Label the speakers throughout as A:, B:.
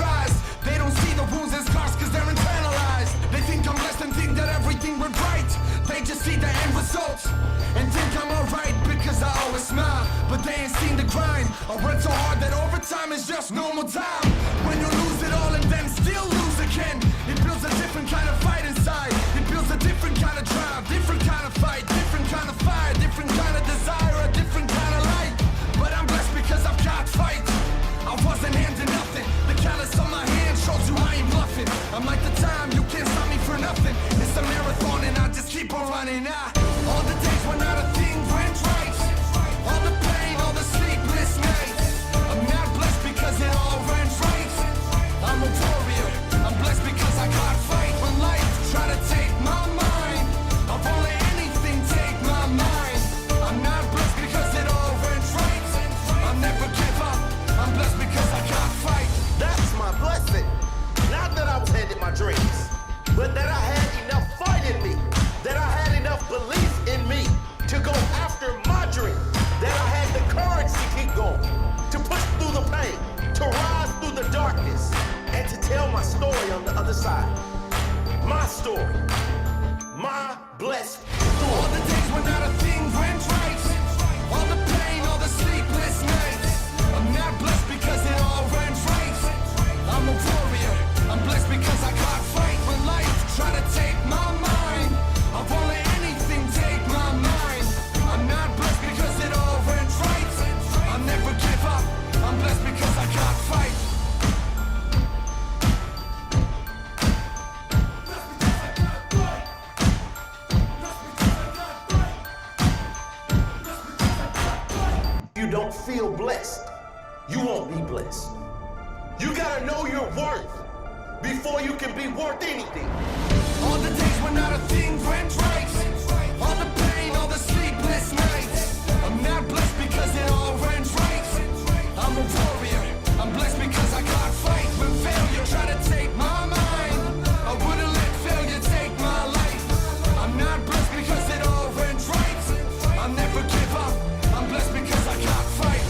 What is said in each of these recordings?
A: tries. They don't see the wounds and scars cause they're internalized. They think I'm blessed and think that everything went right. They just see the end results and think I'm alright because I always smile. But they ain't seen the grind. I work so hard that overtime is just normal time. When you lose it all and then still lose again, it builds a different kind of fight inside. It builds a different kind of drive, different kind of fight, different kind of fire, different kind of desire, a different kind of light. But I'm blessed because I've got fight. I wasn't handing nothing. The callus on my hand shows you I ain't bluffing. I'm like the time, you can't stop me for nothing. It's a marathon and I just keep on running. All the days when not a thing went right. All the pain, all the sleepless nights. I'm not blessed because it all went right. I'm a warrior. I'm blessed because I can't fight when life try to take my mind. I won't let anything take my mind. I'm not blessed because it all went right. I'll never give up. I'm blessed because I can't fight.
B: That's my blessing. Not that I was handed my dreams, but that I had enough fight in me, that I had enough belief in me to go after my dream, that I had the courage to keep going, to push through the pain, to rise through the darkness, and to tell my story on the other side. My story. My blessed story.
A: All the days when not a thing went right. All the pain, all the sleepless nights. I'm not blessed because it all went right. I'm a warrior. I'm blessed because I can't fight when life try to take my mind. I won't let anything take my mind. I'm not blessed because it all went right. I'll never give up. I'm blessed because I can't fight.
B: You don't feel blessed, you won't be blessed. You gotta know your worth before you can be worth anything.
A: All the days when not a thing went right. All the pain, all the sleepless nights. I'm not blessed because it all went right. I'm a warrior. I'm blessed because I can't fight when failure try to take my mind. I wouldn't let failure take my life. I'm not blessed because it all went right. I'll never give up. I'm blessed because I can't fight.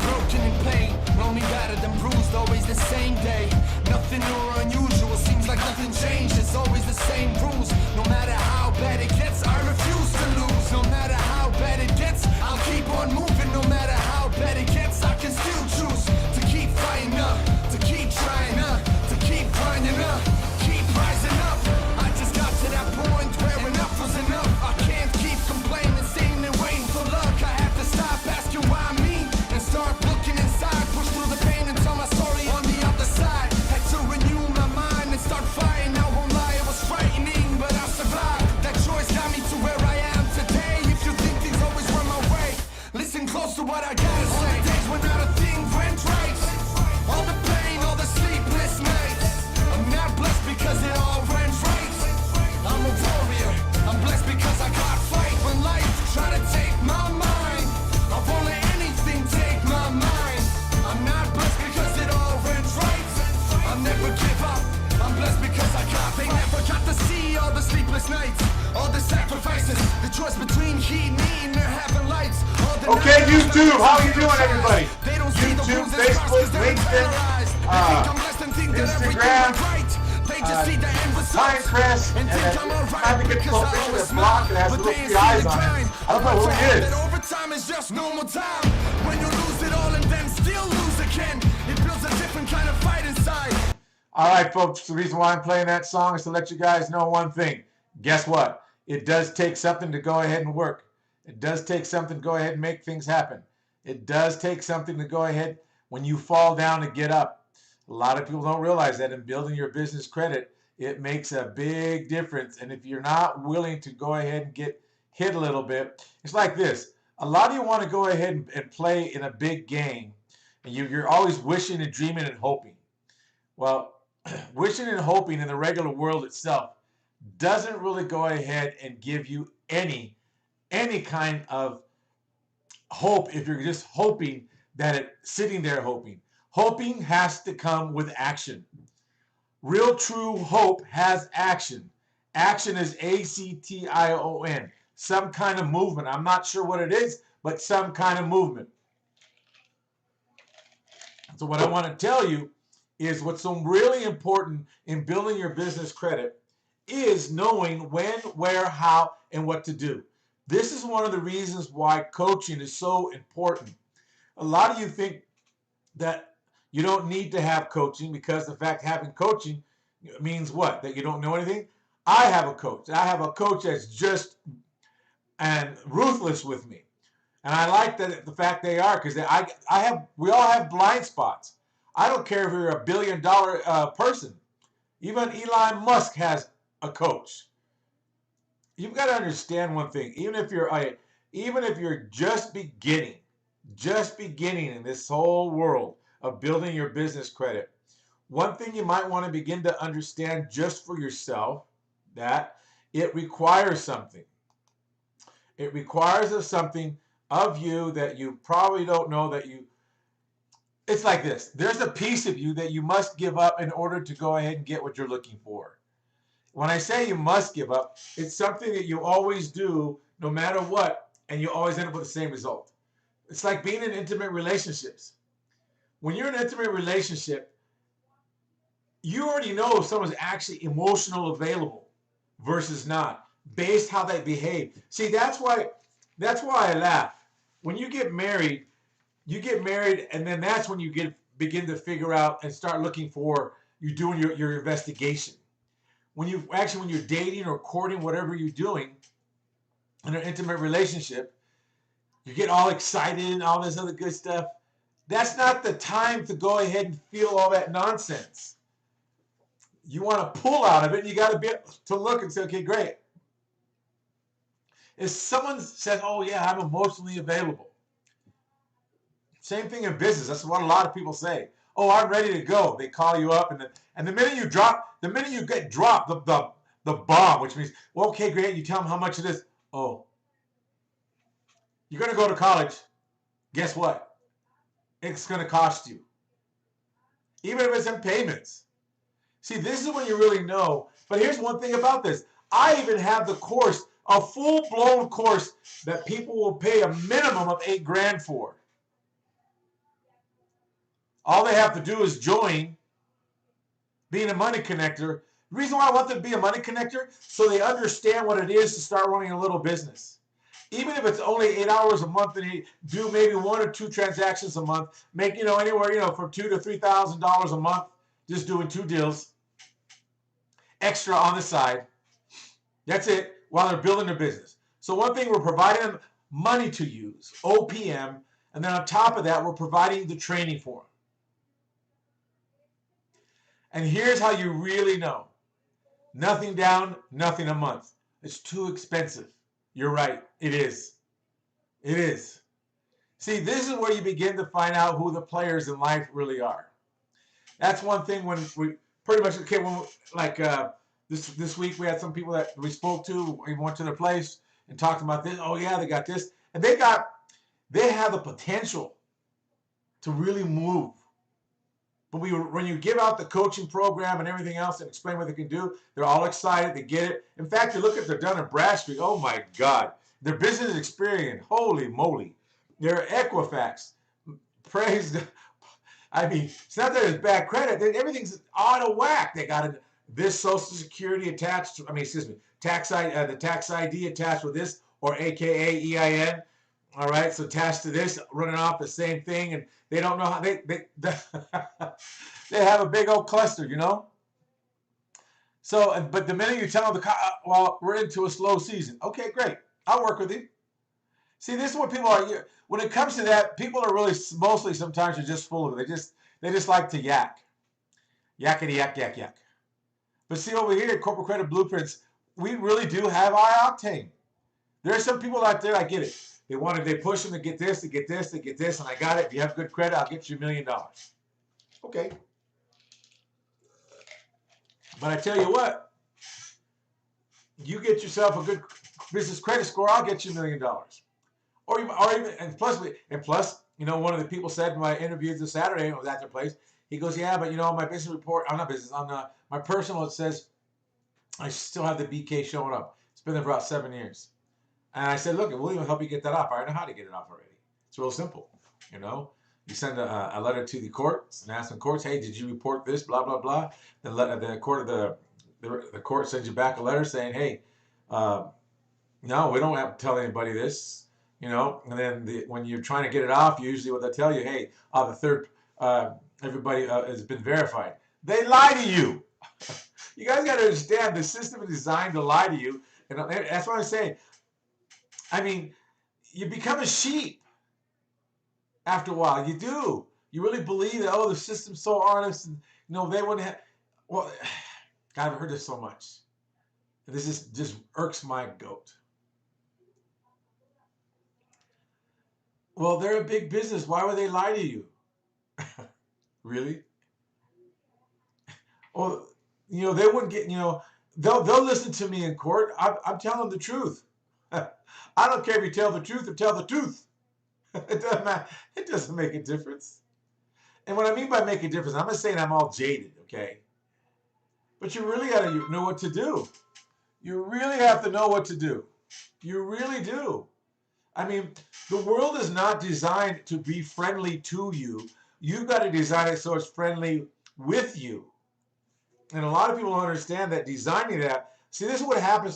A: Broken in pain, lonely, battered and bruised, always the same day. Nothing new or unusual, seems like nothing changed. It's always the same rules. No matter how bad it gets, I refuse to lose. No matter how bad it gets, I'll keep on moving. No matter how bad it gets, I can still choose to keep fighting up, to keep trying up, to keep grinding up, keep rising up. I just got to that point where enough was enough. I can't keep complaining, sitting and waiting for luck. I have to stop asking why me and start looking inside. Push through the pain and tell my story on the other side. Had to renew my mind and start fighting. I won't lie, it was frightening, but I survived. That choice got me to where I am today. If you think things always went my way, listen close to what I gotta say. All the days when not a thing went right. All the pain, all the sleepless nights. I'm not blessed because it all went right. I'm a warrior. I'm blessed because I can't fight when life try to take my mind. I won't let anything take my mind. I'm not blessed because it all went right. I'll never give up. I'm blessed because I got. They never got to see all the sleepless nights, all the sacrifices, the choice between he, me, and their having lights.
C: Okay, YouTube, how you doing, everybody? YouTube, Facebook, LinkedIn, Instagram, Pinecrest, and I think it's called picture that's blocked and has little three eyes on it. I don't know who he is.
A: Overtime is just normal time. When you lose it all and then still lose again, it builds a different kind of fight inside.
C: All right, folks, the reason why I'm playing that song is to let you guys know one thing. Guess what? It does take something to go ahead and work. It does take something to go ahead and make things happen. It does take something to go ahead when you fall down to get up. A lot of people don't realize that in building your business credit, it makes a big difference. And if you're not willing to go ahead and get hit a little bit, it's like this. A lot of you want to go ahead and play in a big game, and you're always wishing and dreaming and hoping. Well, wishing and hoping in the regular world itself doesn't really go ahead and give you any kind of hope if you're just hoping that it's sitting there hoping. Hoping has to come with action. Real true hope has action. Action is A-C-T-I-O-N. Some kind of movement. I'm not sure what it is, but some kind of movement. So what I want to tell you is what's so really important in building your business credit is knowing when, where, how, and what to do. This is one of the reasons why coaching is so important. A lot of you think that you don't need to have coaching because the fact having coaching means what? That you don't know anything? I have a coach. I have a coach that's just and ruthless with me. And I like that the fact they are because we all have blind spots. I don't care if you're a billion-dollar person. Even Elon Musk has a coach. You've got to understand one thing. Even if you're just beginning in this whole world of building your business credit, one thing you might want to begin to understand just for yourself, that it requires something. It requires something of you that you probably don't know that you. It's like this. There's a piece of you that you must give up in order to go ahead and get what you're looking for. When I say you must give up, it's something that you always do no matter what, and you always end up with the same result. It's like being in intimate relationships. When you're in an intimate relationship, you already know if someone's actually emotional available versus not, based how they behave. See, that's why I laugh. When you get married, and then that's when you begin to figure out and start looking for, you're doing your investigation. When you're dating or courting, whatever you're doing in an intimate relationship, you get all excited and all this other good stuff. That's not the time to go ahead and feel all that nonsense. You want to pull out of it, and you got to be able to look and say, okay, great. If someone says, oh yeah, I'm emotionally available. Same thing in business. That's what a lot of people say. Oh, I'm ready to go. They call you up, and the minute you get dropped, the bomb, which means, well, okay, great. You tell them how much it is. Oh, you're going to go to college. Guess what? It's going to cost you. Even if it's in payments. See, this is when you really know. But here's one thing about this. I even have the course, a full-blown course that people will pay a minimum of $8,000 for. All they have to do is join, being a money connector. The reason why I want them to be a money connector, so they understand what it is to start running a little business. Even if it's only 8 hours a month and you do maybe 1 or 2 transactions a month, make anywhere from $2,000 to $3,000 a month, just doing 2 deals, extra on the side. That's it, while they're building their business. So one thing, we're providing them money to use, OPM, and then on top of that, we're providing the training for them. And here's how you really know. Nothing down, nothing a month. It's too expensive. You're right. It is. It is. See, this is where you begin to find out who the players in life really are. That's one thing when we pretty much, this week we had some people that we spoke to. We went to their place and talked about this. Oh, yeah, they got this. And they have the potential to really move. But when you give out the coaching program and everything else and explain what they can do, they're all excited. They get it. In fact, you look at their Dun & Bradstreet. Oh, my God. Their business experience. Holy moly. Their Equifax. Praise. I mean, it's not that it's bad credit. Everything's out of whack. They got this Social Security attached. The tax ID attached with this, or AKA EIN. All right, so attached to this, running off the same thing, and they don't know how they have a big old cluster, So, but the minute you tell them, well, we're into a slow season. Okay, great. I'll work with you. See, this is what people are. When it comes to that, people are really mostly sometimes are just full of it. They just like to yak, yakety yak yak yak. But see, over here, Corporate Credit Blueprints, we really do have our octane. There are some people out there, I get it. They push them to get this, to get this, to get this, and I got it. If you have good credit, I'll get you $1 million. Okay. But I tell you what, you get yourself a good business credit score, I'll get you $1 million. Or even, and plus, one of the people said in my interview this Saturday, I was at their place, he goes, yeah, but my business report, I'm not business, on my personal, it says I still have the BK showing up. It's been there for about 7 years. And I said, look, we'll even help you get that off. I know how to get it off already. It's real simple, You send a letter to the courts and ask the courts, hey, did you report this? Blah blah blah. The court sends you back a letter saying, hey, uh, no, we don't have to tell anybody this, you know. And then when you're trying to get it off, usually what they tell you, hey, the third, everybody has been verified. They lie to you. You guys got to understand the system is designed to lie to you, and that's what I'm saying. I mean, you become a sheep after a while. You do. You really believe that, oh, the system's so honest, and they wouldn't have. Well, God, I've heard this so much. This just irks my goat. Well, they're a big business. Why would they lie to you? Really? Well, they wouldn't get, they'll listen to me in court. I'm telling the truth. I don't care if you tell the truth or tell the truth. It doesn't matter. It doesn't make a difference. And what I mean by make a difference, I'm not saying I'm all jaded, okay? But you really got to know what to do. You really have to know what to do. You really do. I mean, the world is not designed to be friendly to you. You've got to design it so it's friendly with you. And a lot of people don't understand that designing that. See, this is what happened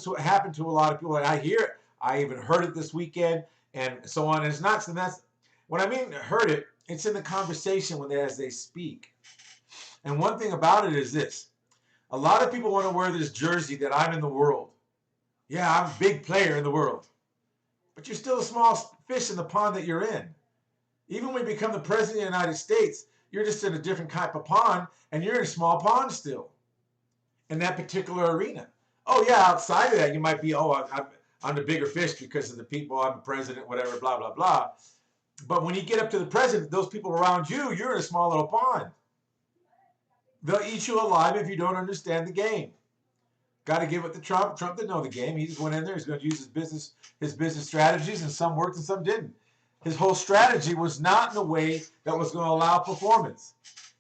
C: to a lot of people. And I hear it. I even heard it this weekend and so on. And it's not, and that's what I mean. Heard it. It's in the conversation as they speak. And one thing about it is this: a lot of people want to wear this jersey that I'm in the world. Yeah, I'm a big player in the world, but you're still a small fish in the pond that you're in. Even when you become the president of the United States, you're just in a different type of pond, and you're in a small pond still in that particular arena. Oh yeah, outside of that, you might be, I'm the bigger fish because of the people, I'm the president, whatever, blah, blah, blah. But when you get up to the president, those people around you, you're in a small little pond. They'll eat you alive if you don't understand the game. Got to give it to Trump. Trump didn't know the game. He just went in there. He's going to use his business strategies, and some worked and some didn't. His whole strategy was not in a way that was going to allow performance.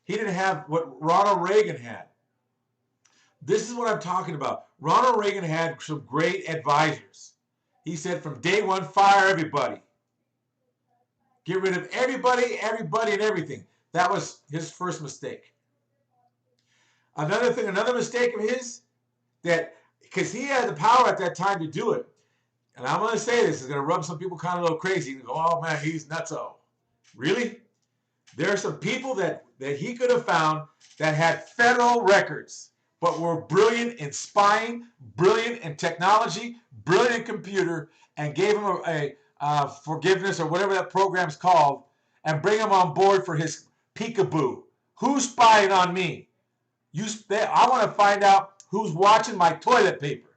C: He didn't have what Ronald Reagan had. This is what I'm talking about. Ronald Reagan had some great advisors. He said from day one, fire everybody. Get rid of everybody, and everything. That was his first mistake. Another mistake of his, that because he had the power at that time to do it. And I'm going to say this, is going to rub some people kind of a little crazy and go, oh man, he's nutso. Really? There are some people that he could have found that had federal records, but were brilliant in spying, brilliant in technology, brilliant in computer, and gave him a forgiveness or whatever that program's called, and bring him on board for his peekaboo. Who's spying on me? I want to find out who's watching my toilet paper.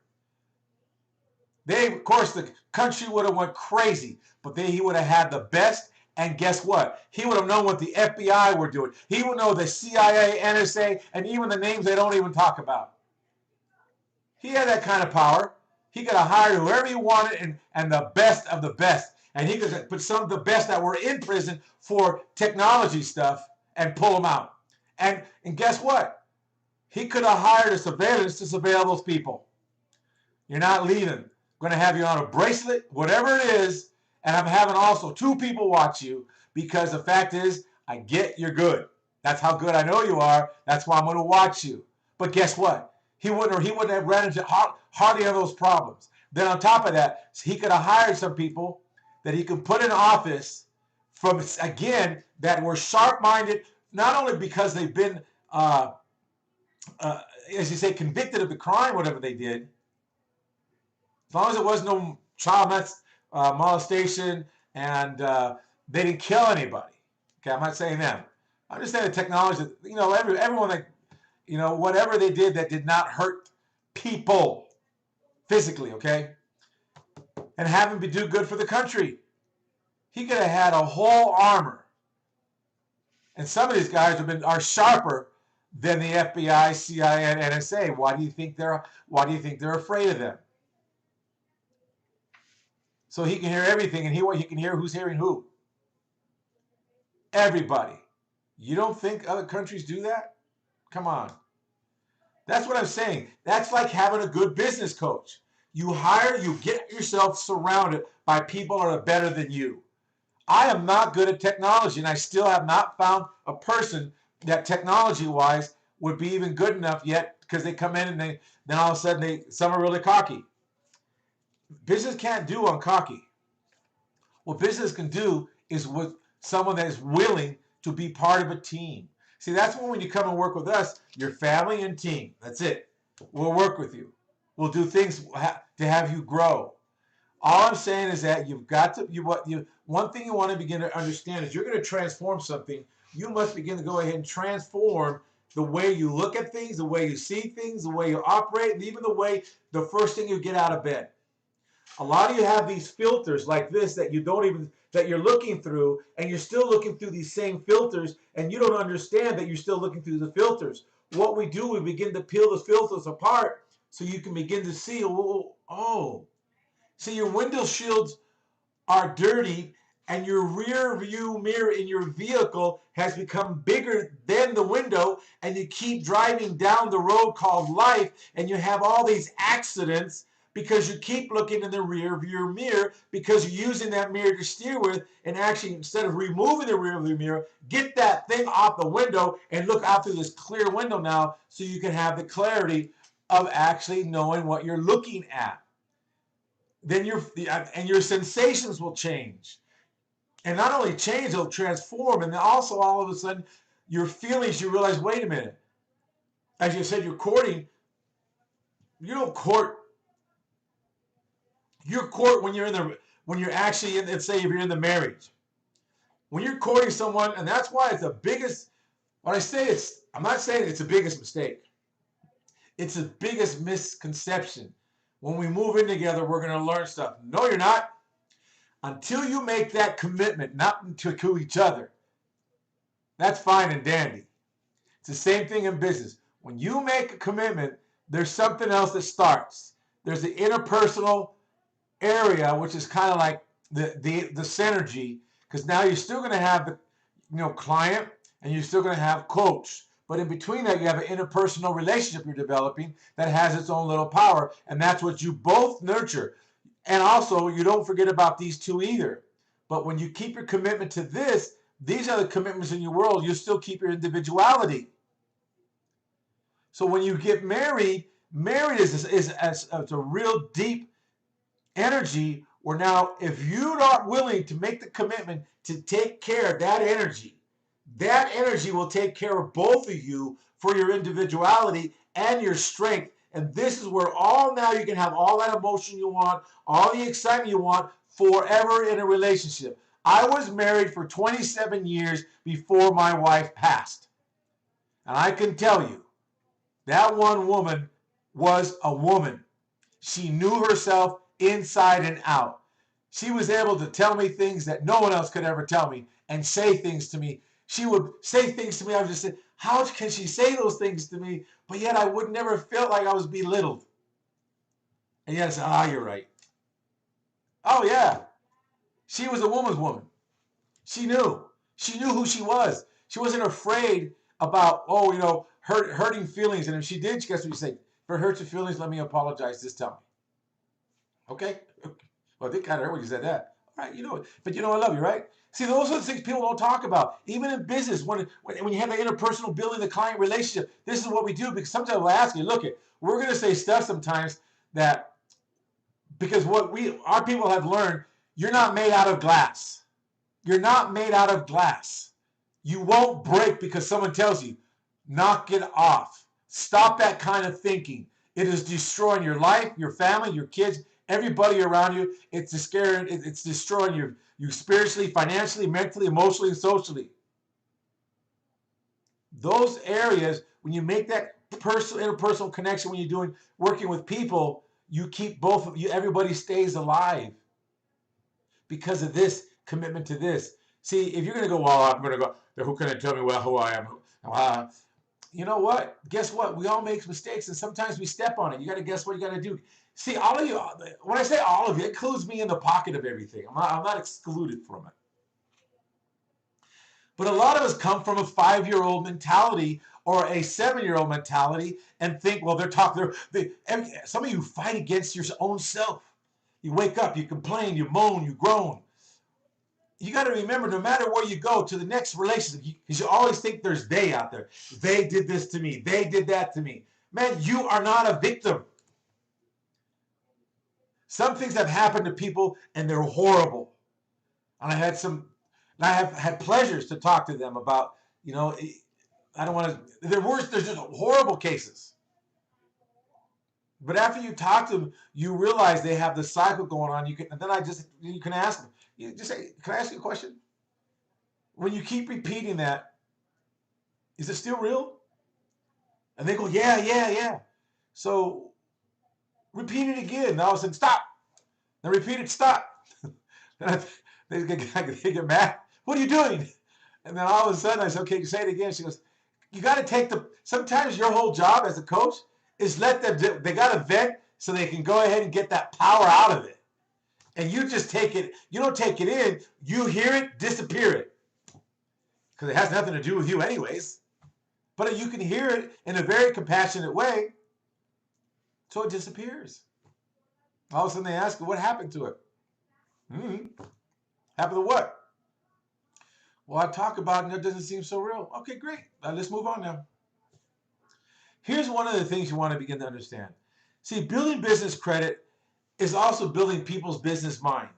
C: Of course, the country would have went crazy, but he would have had the best. And guess what? He would have known what the FBI were doing. He would know the CIA, NSA, and even the names they don't even talk about. He had that kind of power. He could have hired whoever he wanted and the best of the best. And he could put some of the best that were in prison for technology stuff and pull them out. And guess what? He could have hired a surveillance to surveil those people. You're not leaving. I'm going to have you on a bracelet, whatever it is, and I'm having also 2 people watch you, because the fact is, I get you're good. That's how good I know you are. That's why I'm going to watch you. But guess what? He wouldn't have ran into hardly any of those problems. Then on top of that, he could have hired some people that he could put in office from, again, that were sharp-minded, not only because they've been, as you say, convicted of the crime, whatever they did, as long as it was no child molestation and they didn't kill anybody. Okay, I'm not saying them. I'm just saying the technology, everyone that, whatever they did that did not hurt people physically, okay? And have him do good for the country. He could have had a whole armor. And some of these guys are sharper than the FBI, CIA, and NSA. Why do you think they're afraid of them? So he can hear everything, and he can hear who's hearing who. Everybody. You don't think other countries do that? Come on. That's what I'm saying. That's like having a good business coach. You get yourself surrounded by people that are better than you. I am not good at technology, and I still have not found a person that technology-wise would be even good enough yet, because they come in and then all of a sudden some are really cocky. Business can't do on cocky. What business can do is with someone that is willing to be part of a team. See, that's when you come and work with us, your family and team. That's it. We'll work with you. We'll do things to have you grow. All I'm saying is that you've got to, one thing you want to begin to understand is you're going to transform something. You must begin to go ahead and transform the way you look at things, the way you see things, the way you operate, and even the first thing you get out of bed. A lot of you have these filters like this that you're looking through, and you're still looking through these same filters, and you don't understand that you're still looking through the filters. What we do, we begin to peel the filters apart so you can begin to see, see, your window shields are dirty, and your rear view mirror in your vehicle has become bigger than the window, and you keep driving down the road called life, and you have all these accidents because you keep looking in the rear view mirror, because you're using that mirror to steer with, and actually, instead of removing the rear view mirror, get that thing off the window and look out through this clear window now, so you can have the clarity of actually knowing what you're looking at. Then your sensations will change. And not only change, they'll transform. And then also, all of a sudden, your feelings, you realize, wait a minute. As you said, you're courting. You don't court. You court when you're actually in, let's say if you're in the marriage. When you're courting someone, and that's why it's the biggest, when I say I'm not saying it's the biggest mistake. It's the biggest misconception. When we move in together, we're going to learn stuff. No, you're not. Until you make that commitment, not to each other, that's fine and dandy. It's the same thing in business. When you make a commitment, there's something else that starts. There's the interpersonal area, which is kind of like the synergy, because now you're still going to have the client, and you're still going to have coach. But in between that, you have an interpersonal relationship you're developing that has its own little power, and that's what you both nurture. And also, you don't forget about these two either. But when you keep your commitment to this, these are the commitments in your world, you still keep your individuality. So when you get married is a real deep energy where now, if you're not willing to make the commitment to take care of that energy will take care of both of you for your individuality and your strength. And this is where now you can have all that emotion you want, all the excitement you want forever in a relationship. I was married for 27 years before my wife passed. And I can tell you, that one woman was a woman. She knew herself inside and out. She was able to tell me things that no one else could ever tell me, and say things to me. She would say things to me, I would just say, how can she say those things to me? But yet I would never feel like I was belittled. And yet I said, you're right. Oh, yeah. She was a woman's woman. She knew. She knew who she was. She wasn't afraid about, hurting feelings. And if she did, guess what you say? If it hurts your feelings, let me apologize. Just tell me. Okay? Well, it kind of hurt when you said that. All right, but I love you, right? See, those are the things people don't talk about. Even in business, when you have the interpersonal building, the client relationship, this is what we do. Because sometimes we'll ask you, look, we're going to say stuff sometimes that, because what our people have learned, you're not made out of glass. You're not made out of glass. You won't break because someone tells you. Knock it off. Stop that kind of thinking. It is destroying your life, your family, your kids, everybody around you. It's destroying you spiritually, financially, mentally, emotionally, and socially. Those areas, when you make that interpersonal connection, when you're working with people, you keep both of you, everybody stays alive because of this commitment to this. See, if you're going to go, I'm going to go, who can tell me who I am? You know what? Guess what? We all make mistakes, and sometimes we step on it. You got to guess what you got to do. See, all of you, when I say all of you, it includes me in the pocket of everything. I'm not excluded from it. But a lot of us come from a 5-year-old mentality or a 7-year-old mentality and think, well, some of you fight against your own self. You wake up, you complain, you moan, you groan. you got to remember, no matter where you go to the next relationship, you should always think there's they out there. They did this to me. They did that to me. Man, you are not a victim. Some things have happened to people and they're horrible. And I have had pleasures to talk to them about, I don't want to, they're worse, they're just horrible cases. But after you talk to them, you realize they have the cycle going on. You can ask them. You just say, "Can I ask you a question?" When you keep repeating that, is it still real? And they go, "Yeah, yeah, yeah." So repeat it again. And all of a sudden, stop. Then repeat it, stop. They get mad. What are you doing? And then all of a sudden, I said, "Okay, say it again." She goes, "You got to take sometimes your whole job as a coach is let them, they got to vent so they can go ahead and get that power out of it. And you just take it, you don't take it in, you hear it, disappear it. Because it has nothing to do with you anyways. But you can hear it in a very compassionate way, so it disappears. All of a sudden they ask, what happened to it? Happened to what? Well, I talk about it and it doesn't seem so real. Okay, great. Let's move on now. Here's one of the things you want to begin to understand. See, building business credit is also building people's business mind.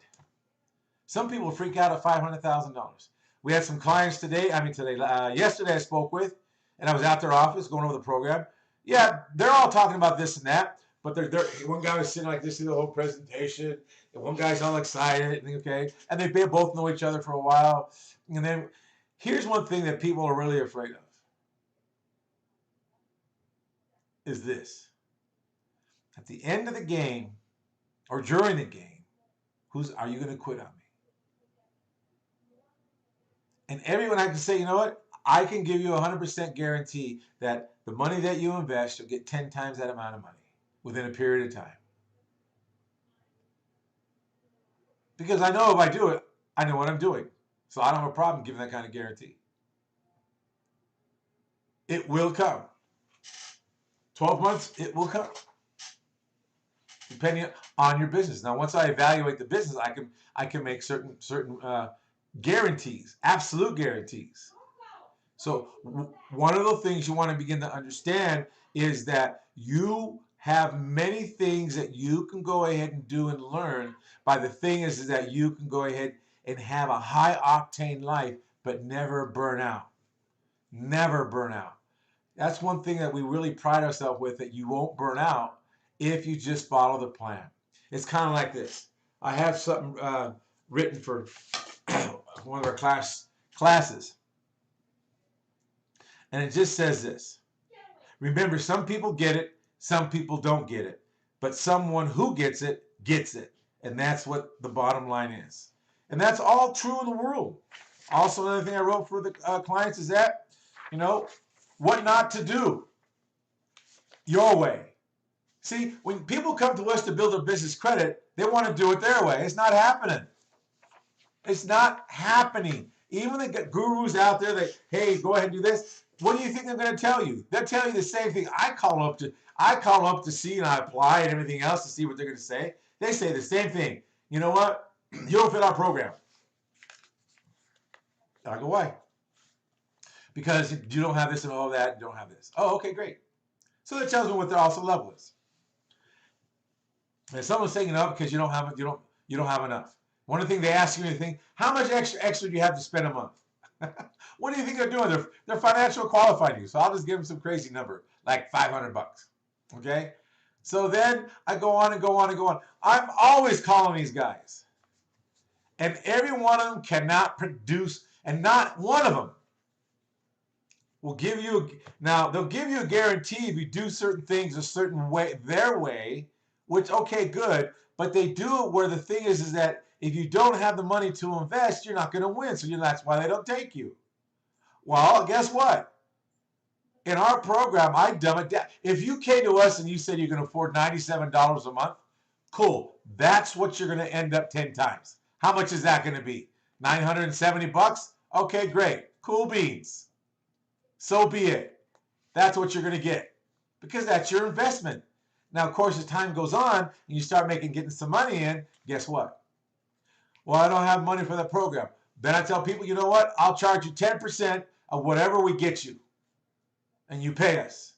C: Some people freak out at $500,000. We had some clients yesterday I spoke with, and I was at their office going over the program. Yeah, they're all talking about this and that, but one guy was sitting like this through the whole presentation, and one guy's all excited, and they both know each other for a while. And then here's one thing that people are really afraid of. Is this. At the end of the game, or during the game, are you going to quit on me? And everyone I can say, you know what? I can give you 100% guarantee that the money that you invest, you'll get 10 times that amount of money within a period of time. Because I know if I do it, I know what I'm doing. So I don't have a problem giving that kind of guarantee. It will come. 12 months, it will come. Depending on your business. Now, once I evaluate the business, I can make certain guarantees, absolute guarantees. So one of the things you want to begin to understand is that you have many things that you can go ahead and do and learn. By the thing is that you can go ahead and have a high octane life, but never burn out. Never burn out. That's one thing that we really pride ourselves with, that you won't burn out if you just follow the plan. It's kind of like this. I have something written for one of our classes. And it just says this. Remember, some people get it, some people don't get it. But someone who gets it, gets it. And that's what the bottom line is. And that's all true in the world. Also, another thing I wrote for the clients is that, what not to do your way. See, when people come to us to build a business credit, they want to do it their way. It's not happening. It's not happening. Even the gurus out there that, hey, go ahead and do this. What do you think they're going to tell you? They'll tell you the same thing. I call up to see, and I apply and everything else to see what they're going to say. They say the same thing. You know what? You don't fit our program. I go, why? Because you don't have this and all that, you don't have this. Oh, okay, great. So that tells me what their also level is. And someone's saying because you don't have enough. One of the things they ask you, how much extra do you have to spend a month? What do you think they're doing? They're financial qualifying you. So I'll just give them some crazy number, like $500. Okay? So then I go on and go on and go on. I'm always calling these guys. And every one of them cannot produce, and not one of them will give you, now they'll give you a guarantee if you do certain things a certain way, their way, which, okay, good, but they do it where the thing is that if you don't have the money to invest, you're not going to win, so that's why they don't take you. Well, guess what? In our program, I dumb it down. If you came to us and you said you can afford $97 a month, cool, that's what you're going to end up 10 times. How much is that going to be? $970? Okay, great, cool beans. So be it. That's what you're going to get because that's your investment. Now, of course, as time goes on and you start getting some money in, guess what? Well, I don't have money for the program. Then I tell people, you know what? I'll charge you 10% of whatever we get you. And you pay us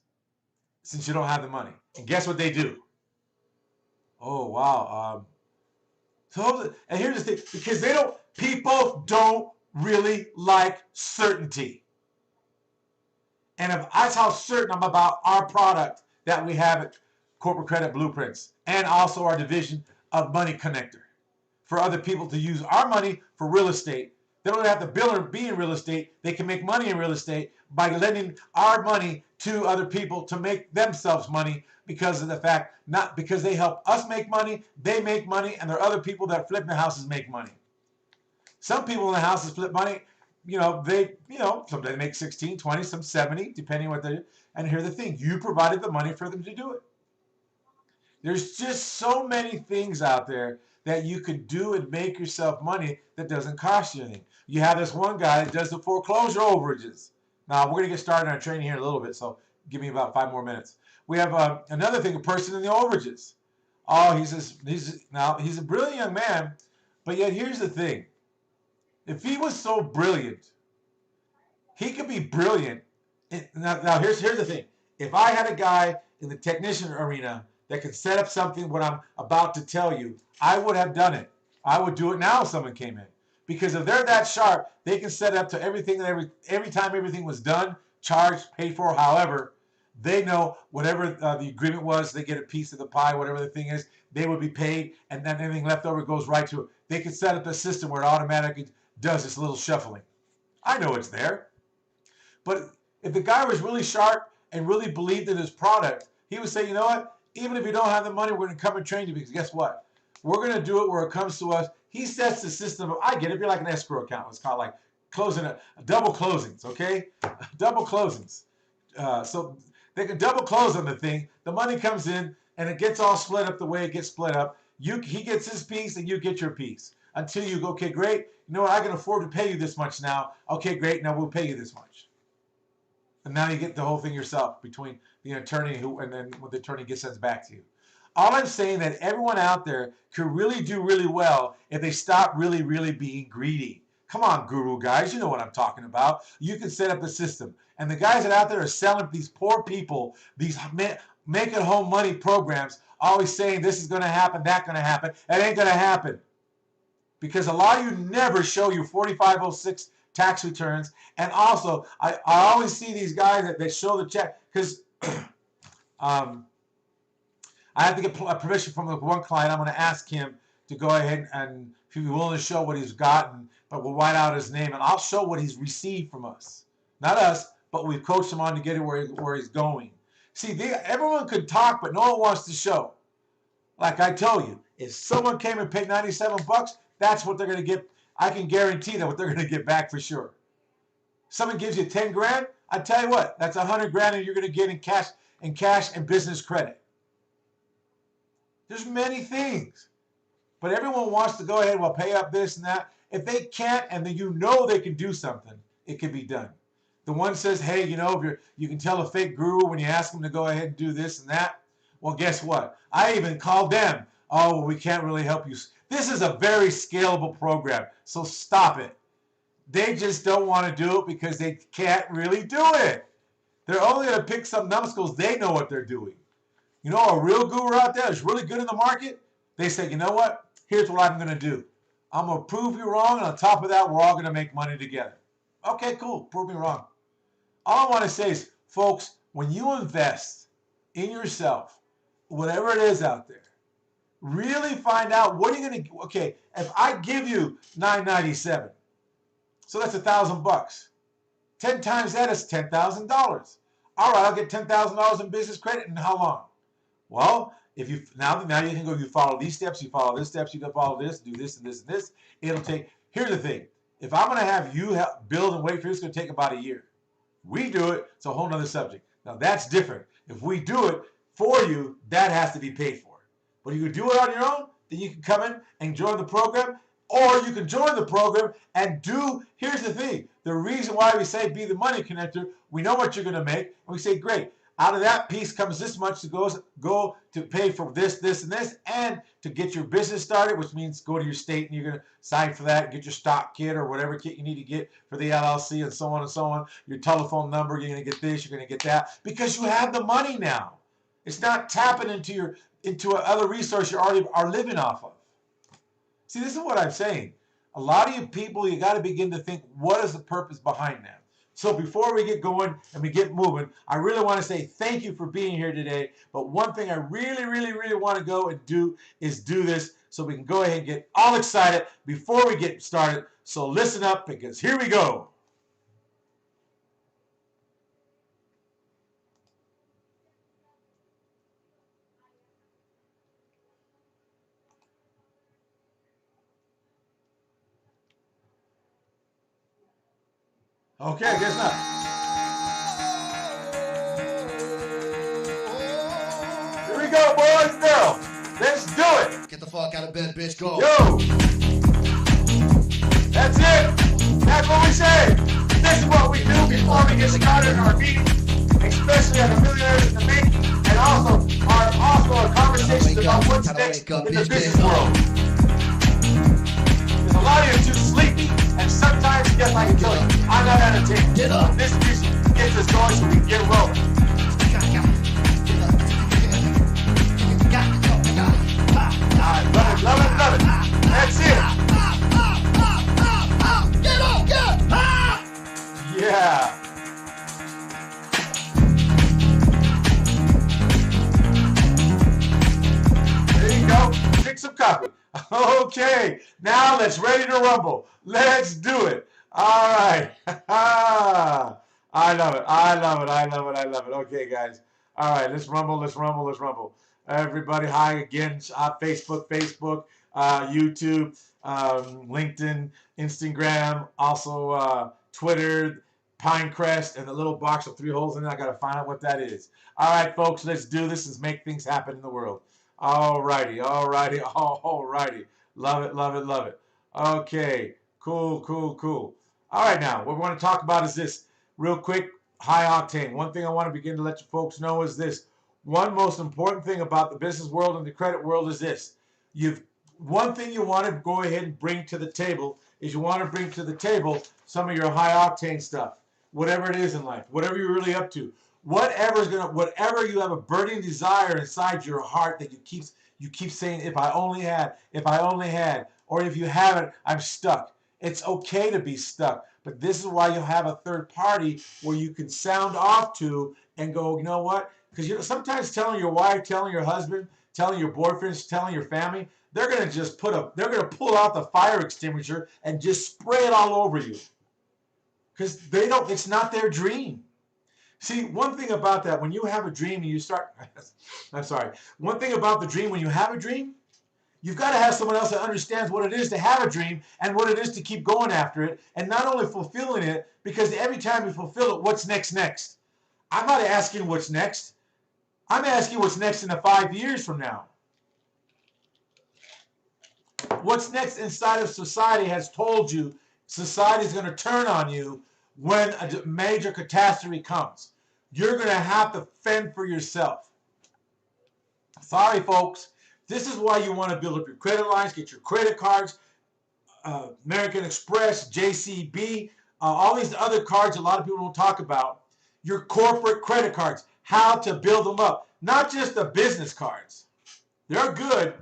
C: since you don't have the money. And guess what they do? Oh, wow. And here's the thing, because people don't really like certainty. And if that's how certain I'm about our product that we have at Corporate Credit Blueprints, and also our division of Money Connector, for other people to use our money for real estate. They don't have to build or be in real estate. They can make money in real estate by lending our money to other people to make themselves money because of the fact, not because they help us make money, they make money, and there are other people that flip the houses make money. Some people in the houses flip money, some they make 16, 20, some 70, depending on what they do. And here's the thing, you provided the money for them to do it. There's just so many things out there that you could do and make yourself money that doesn't cost you anything. You have this one guy that does the foreclosure overages. Now, we're going to get started on our training here in a little bit, so give me about 5 more minutes. We have another thing, a person in the overages. Oh, he's a brilliant young man, but yet here's the thing. If he was so brilliant, he could be brilliant. Now here's the thing. If I had a guy in the technician arena that could set up something, what I'm about to tell you, I would have done it. I would do it now if someone came in. Because if they're that sharp, they can set up to everything, and every time everything was done, charged, paid for, however, they know whatever the agreement was, they get a piece of the pie, whatever the thing is, they would be paid, and then anything left over goes right to it. They could set up a system where it automatically does this little shuffling. I know it's there. But if the guy was really sharp and really believed in his product, he would say, you know what? Even if you don't have the money, we're going to come and train you, because guess what? We're going to do it where it comes to us. He sets the system of, I get it, if you're like an escrow account, it's called like closing a double closings, okay? Double closings. So they can double close on the thing. The money comes in and it gets all split up the way it gets split up. He gets his piece and you get your piece. Until you go, okay, great. You know what? I can afford to pay you this much now. Okay, great. Now we'll pay you this much. And now you get the whole thing yourself between the attorney and then when the attorney sends back to you. All I'm saying that everyone out there could really do really well if they stop really, really being greedy. Come on, guru guys, you know what I'm talking about. You can set up a system. And the guys that out there are selling these poor people, these making home money programs, always saying this is going to happen, that going to happen. It ain't going to happen. Because a lot of you never show your 4506 tax returns. And also, I always see these guys that show the check, because I have to get permission from one client. I'm going to ask him to go ahead and if he's willing to show what he's gotten, but we'll write out his name, and I'll show what he's received from us. Not us, but we've coached him on to get it where he's going. See, everyone could talk, but no one wants to show. Like I told you, if someone came and paid $97, that's what they're going to get. I can guarantee that what they're going to get back for sure. Someone gives you 10 grand, I tell you what, that's 100 grand and you're going to get in cash and business credit. There's many things. But everyone wants to go ahead, well, pay up this and that. If they can't, and then you know they can do something, it can be done. The one says, hey, if you can tell a fake guru when you ask them to go ahead and do this and that. Well, guess what? I even called them. Oh, well, we can't really help you. This is a very scalable program, so stop it. They just don't want to do it because they can't really do it. They're only going to pick some numbskulls. They know what they're doing. You know, a real guru out there is really good in the market. They say, you know what? Here's what I'm going to do. I'm going to prove you wrong, and on top of that, we're all going to make money together. Okay, cool. Prove me wrong. All I want to say is, folks, when you invest in yourself, whatever it is out there, really find out what are you going to, okay, if I give you $997, so that's $1,000. 10 times that is $10,000. All right, I'll get $10,000 in business credit in how long? Well, if you now you can go, you follow these steps, you follow this steps, you can follow this, do this and this and this. It'll take, here's the thing. If I'm going to have you build and wait for it, it's going to take about a year. We do it, it's a whole nother subject. Now that's different. If we do it for you, that has to be paid for. But if you do it on your own, then you can come in and join the program, or you can join the program and here's the thing. The reason why we say be the money connector, we know what you're going to make, and we say, great, Out of that piece comes this much to go to pay for this, this, and this, and to get your business started, which means go to your state and you're going to sign for that and get your stock kit or whatever kit you need to get for the LLC and so on and so on. Your telephone number, you're going to get this, you're going to get that, because you have the money now. It's not tapping into other resource you already are living off of. See, this is what I'm saying. A lot of you people, you got to begin to think, what is the purpose behind that? So before we get going and we get moving, I really want to say thank you for being here today. But one thing I really, really, really want to go and do is do this so we can go ahead and get all excited before we get started. So listen up, because here we go. Okay, I guess not. Here we go, boys and girls. Let's do it.
D: Get the fuck out of bed, bitch. Go.
C: Yo. That's it. That's what we say. This is what we do before we get started in our meeting, especially at the Millionaires in the Making, and also our conversations about what's next in the business world. Because a lot of you are too sleepy, and sometimes, just like I tell you, I'm not entertained.
D: Get up.
C: This music gets us going so we can get rolling. Love it, love it. That's it.
D: Get up, get up.
C: Yeah. There you go. Drink some coffee. Okay. Now let's ready to rumble. Let's do it. All right. I love it. I love it. I love it. I love it. Okay, guys. All right. Let's rumble. Let's rumble. Let's rumble. Everybody, hi again. Facebook, YouTube, LinkedIn, Instagram, also Twitter, Pinecrest, and the little box with 3 holes in it. I got to find out what that is. All right, folks, let's do this. Let's make things happen in the world. All righty, all righty, all righty. Love it, love it, love it. Okay, cool, cool, cool. All right, now, what we want to talk about is this. Real quick, high octane. One thing I want to begin to let you folks know is this. One most important thing about the business world and the credit world is this. One thing you want to go ahead and bring to the table is you want to bring to the table some of your high octane stuff, whatever it is in life, whatever you're really up to, whatever you have a burning desire inside your heart that you keep saying, if I only had, or if you haven't, I'm stuck. It's okay to be stuck, but this is why you have a third party where you can sound off to and go, you know what? Because sometimes telling your wife, telling your husband, telling your boyfriend, telling your family, they're gonna pull out the fire extinguisher and just spray it all over you. Because it's not their dream. See, one thing about that, when you have a dream and you start, one thing about the dream, when you have a dream, you've got to have someone else that understands what it is to have a dream and what it is to keep going after it, and not only fulfilling it, because every time you fulfill it, what's next? I'm not asking what's next. I'm asking what's next in the 5 years from now. What's next inside of society has told you society is going to turn on you when a major catastrophe comes. You're going to have to fend for yourself. Sorry, folks. This is why you want to build up your credit lines, get your credit cards, American Express, JCB, all these other cards a lot of people don't talk about. Your corporate credit cards, how to build them up. Not just the business cards. They're good.